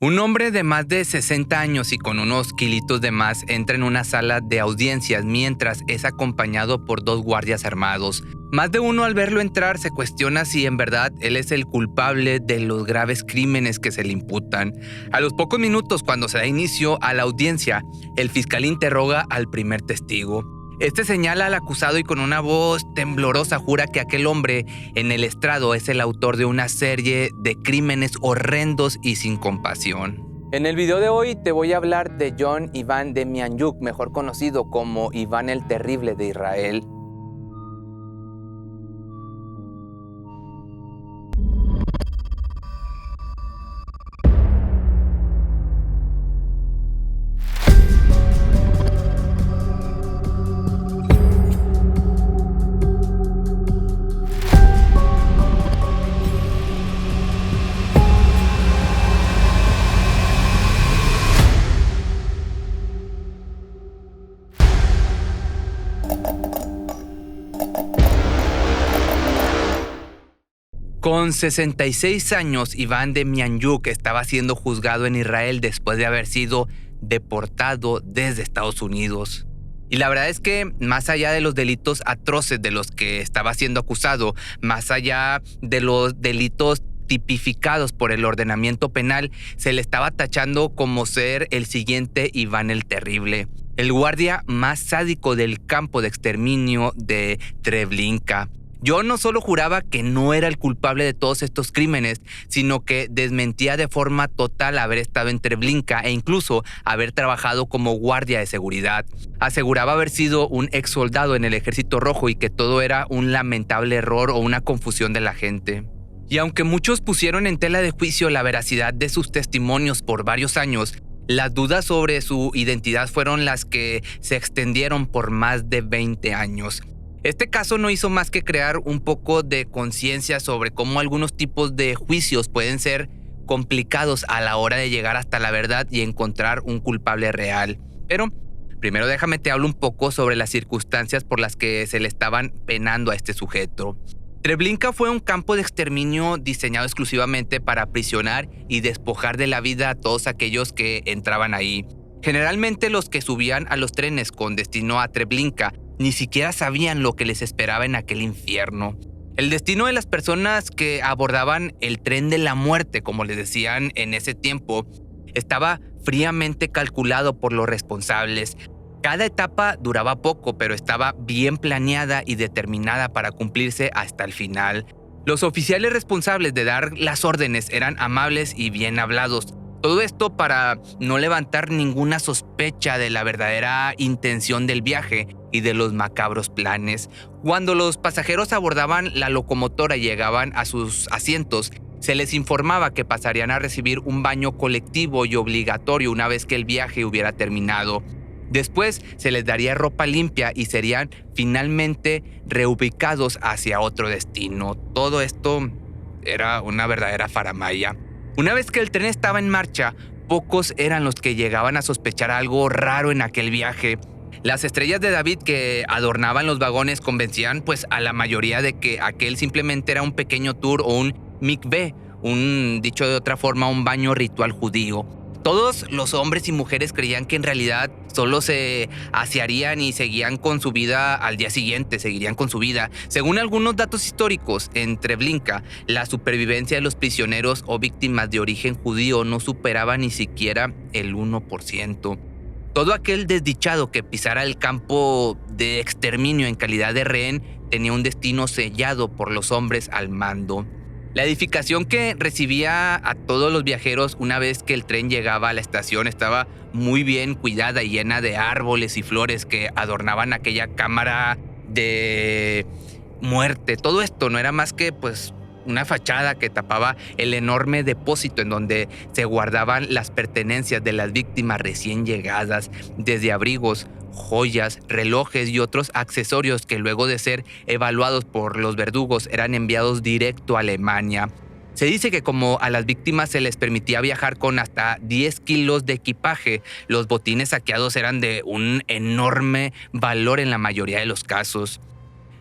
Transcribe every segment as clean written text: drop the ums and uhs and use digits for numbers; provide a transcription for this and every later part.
Un hombre de más de 60 años y con unos kilitos de más entra en una sala de audiencias mientras es acompañado por 2 guardias armados. Más de uno al verlo entrar se cuestiona si en verdad él es el culpable de los graves crímenes que se le imputan. A los pocos minutos, cuando se da inicio a la audiencia, el fiscal interroga al primer testigo. Este señala al acusado y con una voz temblorosa jura que aquel hombre en el estrado es el autor de una serie de crímenes horrendos y sin compasión. En el video de hoy te voy a hablar de John Ivan Demjanjuk, mejor conocido como Iván el Terrible de Israel. Con 66 años, Iván Demjanjuk estaba siendo juzgado en Israel después de haber sido deportado desde Estados Unidos. Y la verdad es que más allá de los delitos atroces de los que estaba siendo acusado, más allá de los delitos tipificados por el ordenamiento penal, se le estaba tachando como ser el siguiente Iván el Terrible, el guardia más sádico del campo de exterminio de Treblinka. Yo no solo juraba que no era el culpable de todos estos crímenes, sino que desmentía de forma total haber estado en Treblinka e incluso haber trabajado como guardia de seguridad. Aseguraba haber sido un ex soldado en el Ejército Rojo y que todo era un lamentable error o una confusión de la gente. Y aunque muchos pusieron en tela de juicio la veracidad de sus testimonios por varios años, las dudas sobre su identidad fueron las que se extendieron por más de 20 años. Este caso no hizo más que crear un poco de conciencia sobre cómo algunos tipos de juicios pueden ser complicados a la hora de llegar hasta la verdad y encontrar un culpable real. Pero primero déjame te hablo un poco sobre las circunstancias por las que se le estaban penando a este sujeto. Treblinka fue un campo de exterminio diseñado exclusivamente para aprisionar y despojar de la vida a todos aquellos que entraban ahí. Generalmente los que subían a los trenes con destino a Treblinka ni siquiera sabían lo que les esperaba en aquel infierno. El destino de las personas que abordaban el tren de la muerte, como les decían en ese tiempo, estaba fríamente calculado por los responsables. Cada etapa duraba poco, pero estaba bien planeada y determinada para cumplirse hasta el final. Los oficiales responsables de dar las órdenes eran amables y bien hablados. Todo esto para no levantar ninguna sospecha de la verdadera intención del viaje y de los macabros planes. Cuando los pasajeros abordaban la locomotora y llegaban a sus asientos, se les informaba que pasarían a recibir un baño colectivo y obligatorio una vez que el viaje hubiera terminado. Después se les daría ropa limpia y serían finalmente reubicados hacia otro destino. Todo esto era una verdadera faramaya. Una vez que el tren estaba en marcha, pocos eran los que llegaban a sospechar algo raro en aquel viaje. Las estrellas de David que adornaban los vagones convencían a la mayoría de que aquel simplemente era un pequeño tour o un mikveh, dicho de otra forma, un baño ritual judío. Todos los hombres y mujeres creían que en realidad solo se asearían y seguían con su vida al día siguiente, seguirían con su vida. Según algunos datos históricos, en Treblinka, la supervivencia de los prisioneros o víctimas de origen judío no superaba ni siquiera el 1%. Todo aquel desdichado que pisara el campo de exterminio en calidad de rehén tenía un destino sellado por los hombres al mando. La edificación que recibía a todos los viajeros una vez que el tren llegaba a la estación estaba muy bien cuidada y llena de árboles y flores que adornaban aquella cámara de muerte. Todo esto no era más que una fachada que tapaba el enorme depósito en donde se guardaban las pertenencias de las víctimas recién llegadas, desde abrigos, joyas, relojes y otros accesorios que luego de ser evaluados por los verdugos eran enviados directo a Alemania. Se dice que como a las víctimas se les permitía viajar con hasta 10 kilos de equipaje, los botines saqueados eran de un enorme valor en la mayoría de los casos.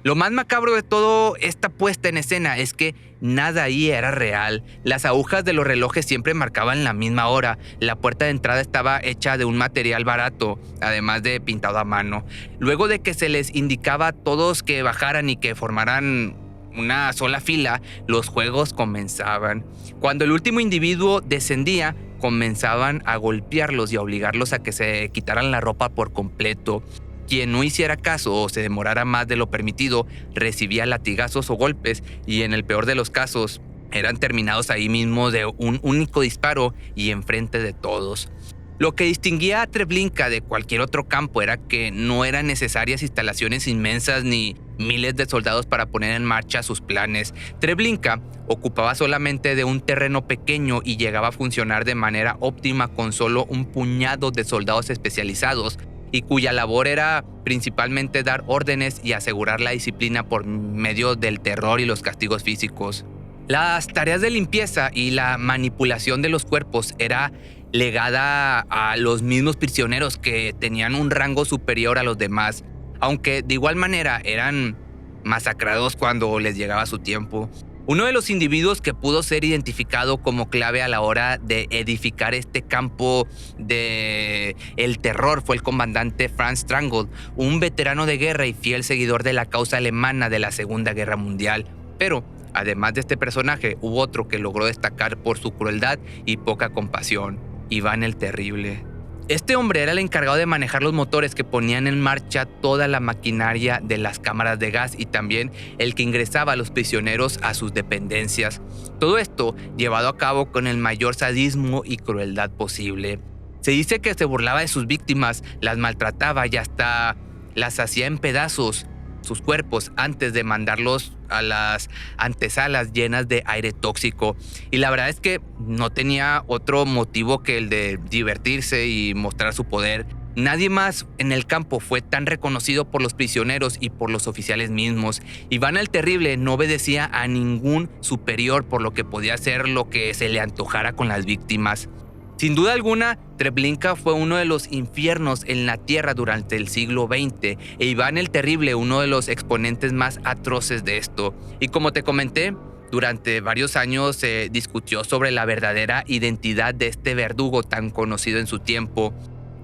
Lo más macabro de todo esta puesta en escena es que nada ahí era real. Las agujas de los relojes siempre marcaban la misma hora. La puerta de entrada estaba hecha de un material barato, además de pintado a mano. Luego de que se les indicaba a todos que bajaran y que formaran una sola fila, los juegos comenzaban. Cuando el último individuo descendía, comenzaban a golpearlos y a obligarlos a que se quitaran la ropa por completo. Quien no hiciera caso o se demorara más de lo permitido recibía latigazos o golpes, y en el peor de los casos eran terminados ahí mismo de un único disparo y enfrente de todos. Lo que distinguía a Treblinka de cualquier otro campo era que no eran necesarias instalaciones inmensas ni miles de soldados para poner en marcha sus planes. Treblinka ocupaba solamente de un terreno pequeño y llegaba a funcionar de manera óptima con solo un puñado de soldados especializados, y cuya labor era principalmente dar órdenes y asegurar la disciplina por medio del terror y los castigos físicos. Las tareas de limpieza y la manipulación de los cuerpos era legada a los mismos prisioneros, que tenían un rango superior a los demás, aunque de igual manera eran masacrados cuando les llegaba su tiempo. Uno de los individuos que pudo ser identificado como clave a la hora de edificar este campo de el terror fue el comandante Franz Strangl, un veterano de guerra y fiel seguidor de la causa alemana de la Segunda Guerra Mundial. Pero, además de este personaje, hubo otro que logró destacar por su crueldad y poca compasión: Iván el Terrible. Este hombre era el encargado de manejar los motores que ponían en marcha toda la maquinaria de las cámaras de gas, y también el que ingresaba a los prisioneros a sus dependencias. Todo esto llevado a cabo con el mayor sadismo y crueldad posible. Se dice que se burlaba de sus víctimas, las maltrataba y hasta las hacía en pedazos sus cuerpos antes de mandarlos a las antesalas llenas de aire tóxico. Y la verdad es que no tenía otro motivo que el de divertirse y mostrar su poder. Nadie más en el campo fue tan reconocido por los prisioneros y por los oficiales mismos. Iván el Terrible no obedecía a ningún superior, por lo que podía hacer lo que se le antojara con las víctimas. Sin duda alguna, Treblinka fue uno de los infiernos en la tierra durante el siglo XX, e Iván el Terrible uno de los exponentes más atroces de esto. Y como te comenté, durante varios años se discutió sobre la verdadera identidad de este verdugo tan conocido en su tiempo,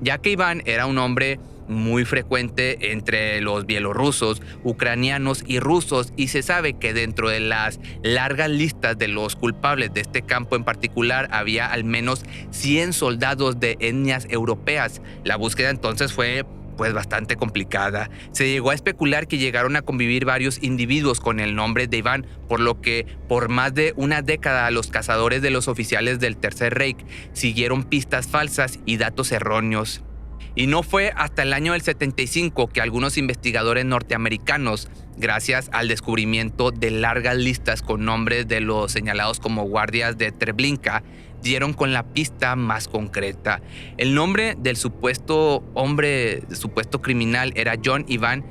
ya que Iván era un hombre muy frecuente entre los bielorrusos, ucranianos y rusos, y se sabe que dentro de las largas listas de los culpables de este campo en particular había al menos 100 soldados de etnias europeas. La búsqueda entonces fue bastante complicada. Se llegó a especular que llegaron a convivir varios individuos con el nombre de Iván, por lo que por más de una década los cazadores de los oficiales del Tercer Reich siguieron pistas falsas y datos erróneos. Y no fue hasta el año del 75 que algunos investigadores norteamericanos, gracias al descubrimiento de largas listas con nombres de los señalados como guardias de Treblinka, dieron con la pista más concreta. El nombre del supuesto criminal era John Ivan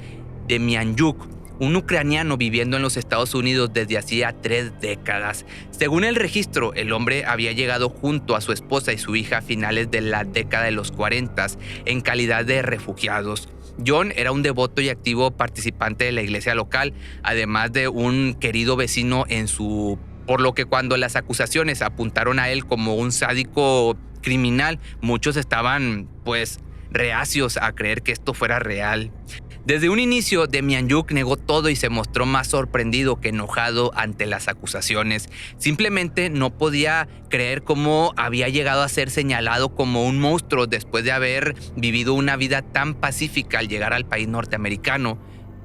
Demjanjuk, un ucraniano viviendo en los Estados Unidos desde hacía 3 décadas. Según el registro, el hombre había llegado junto a su esposa y su hija a finales de la década de los 40 en calidad de refugiados. John era un devoto y activo participante de la iglesia local, además de un querido vecino por lo que cuando las acusaciones apuntaron a él como un sádico criminal, muchos estaban reacios a creer que esto fuera real. Desde un inicio, Demjanjuk negó todo y se mostró más sorprendido que enojado ante las acusaciones. Simplemente no podía creer cómo había llegado a ser señalado como un monstruo después de haber vivido una vida tan pacífica al llegar al país norteamericano.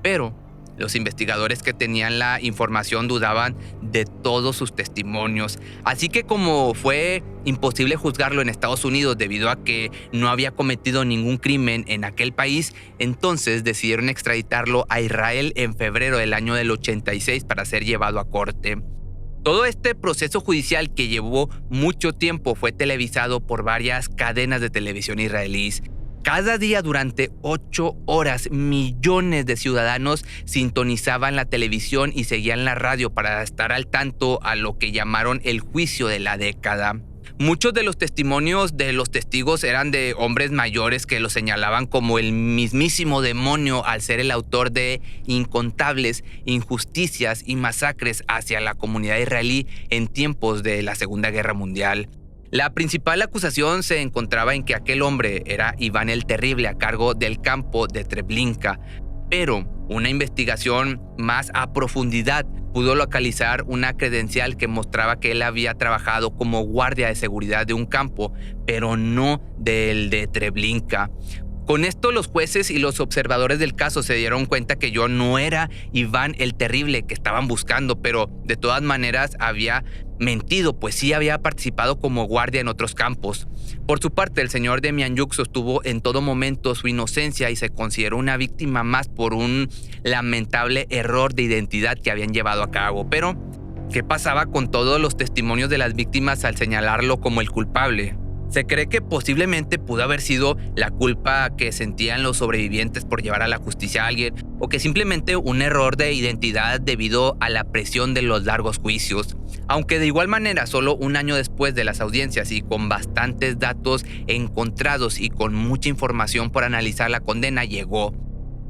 Pero los investigadores que tenían la información dudaban de todos sus testimonios. Así que como fue imposible juzgarlo en Estados Unidos debido a que no había cometido ningún crimen en aquel país, entonces decidieron extraditarlo a Israel en febrero del año del 86 para ser llevado a corte. Todo este proceso judicial, que llevó mucho tiempo, fue televisado por varias cadenas de televisión israelíes. Cada día durante 8 horas, millones de ciudadanos sintonizaban la televisión y seguían la radio para estar al tanto a lo que llamaron el juicio de la década. Muchos de los testimonios de los testigos eran de hombres mayores que lo señalaban como el mismísimo demonio al ser el autor de incontables injusticias y masacres hacia la comunidad israelí en tiempos de la Segunda Guerra Mundial. La principal acusación se encontraba en que aquel hombre era Iván el Terrible a cargo del campo de Treblinka, pero una investigación más a profundidad pudo localizar una credencial que mostraba que él había trabajado como guardia de seguridad de un campo, pero no del de Treblinka. Con esto, los jueces y los observadores del caso se dieron cuenta que John no era Iván el Terrible que estaban buscando, pero de todas maneras había mentido, pues sí había participado como guardia en otros campos. Por su parte, el señor Demianyuk sostuvo en todo momento su inocencia y se consideró una víctima más por un lamentable error de identidad que habían llevado a cabo. Pero, ¿qué pasaba con todos los testimonios de las víctimas al señalarlo como el culpable? Se cree que posiblemente pudo haber sido la culpa que sentían los sobrevivientes por llevar a la justicia a alguien, o que simplemente un error de identidad debido a la presión de los largos juicios. Aunque de igual manera, solo un año después de las audiencias y con bastantes datos encontrados y con mucha información por analizar, la condena llegó.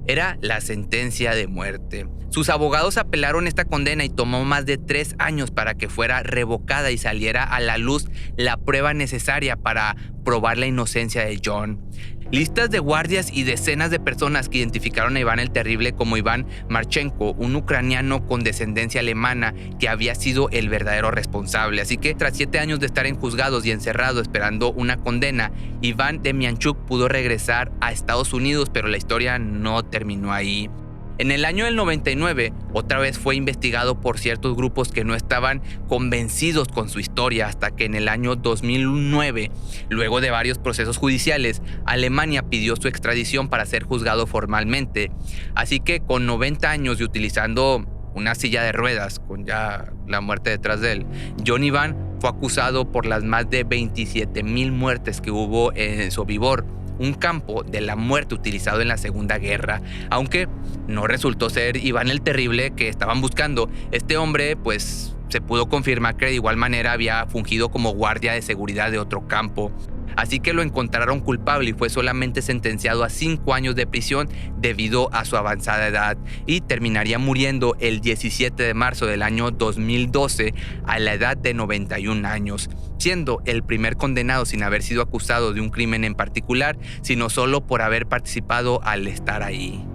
Era la sentencia de muerte. Sus abogados apelaron esta condena y tomó más de 3 años para que fuera revocada y saliera a la luz la prueba necesaria para probar la inocencia de John. Listas de guardias y decenas de personas que identificaron a Iván el Terrible como Iván Marchenko, un ucraniano con descendencia alemana que había sido el verdadero responsable. Así que tras 7 años de estar en juzgados y encerrado esperando una condena, Iván Demianyuk pudo regresar a Estados Unidos, pero la historia no terminó ahí. En el año del 99, otra vez fue investigado por ciertos grupos que no estaban convencidos con su historia, hasta que en el año 2009, luego de varios procesos judiciales, Alemania pidió su extradición para ser juzgado formalmente. Así que con 90 años y utilizando una silla de ruedas, con ya la muerte detrás de él, John Iván fue acusado por las más de 27,000 muertes que hubo en Sobibor, un campo de la muerte utilizado en la Segunda Guerra. Aunque no resultó ser Iván el Terrible que estaban buscando, este hombre pues se pudo confirmar que de igual manera había fungido como guardia de seguridad de otro campo. Así que lo encontraron culpable y fue solamente sentenciado a 5 años de prisión debido a su avanzada edad, y terminaría muriendo el 17 de marzo del año 2012 a la edad de 91 años, siendo el primer condenado sin haber sido acusado de un crimen en particular, sino solo por haber participado al estar ahí.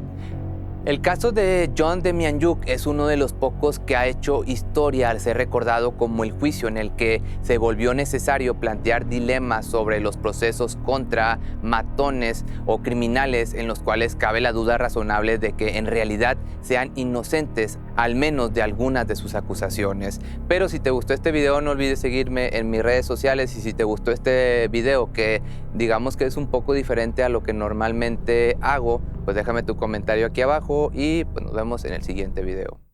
El caso de John Demianyuk es uno de los pocos que ha hecho historia al ser recordado como el juicio en el que se volvió necesario plantear dilemas sobre los procesos contra matones o criminales en los cuales cabe la duda razonable de que en realidad sean inocentes, al menos de algunas de sus acusaciones. Pero si te gustó este video, no olvides seguirme en mis redes sociales, y si te gustó este video, que digamos que es un poco diferente a lo que normalmente hago, pues déjame tu comentario aquí abajo y pues nos vemos en el siguiente video.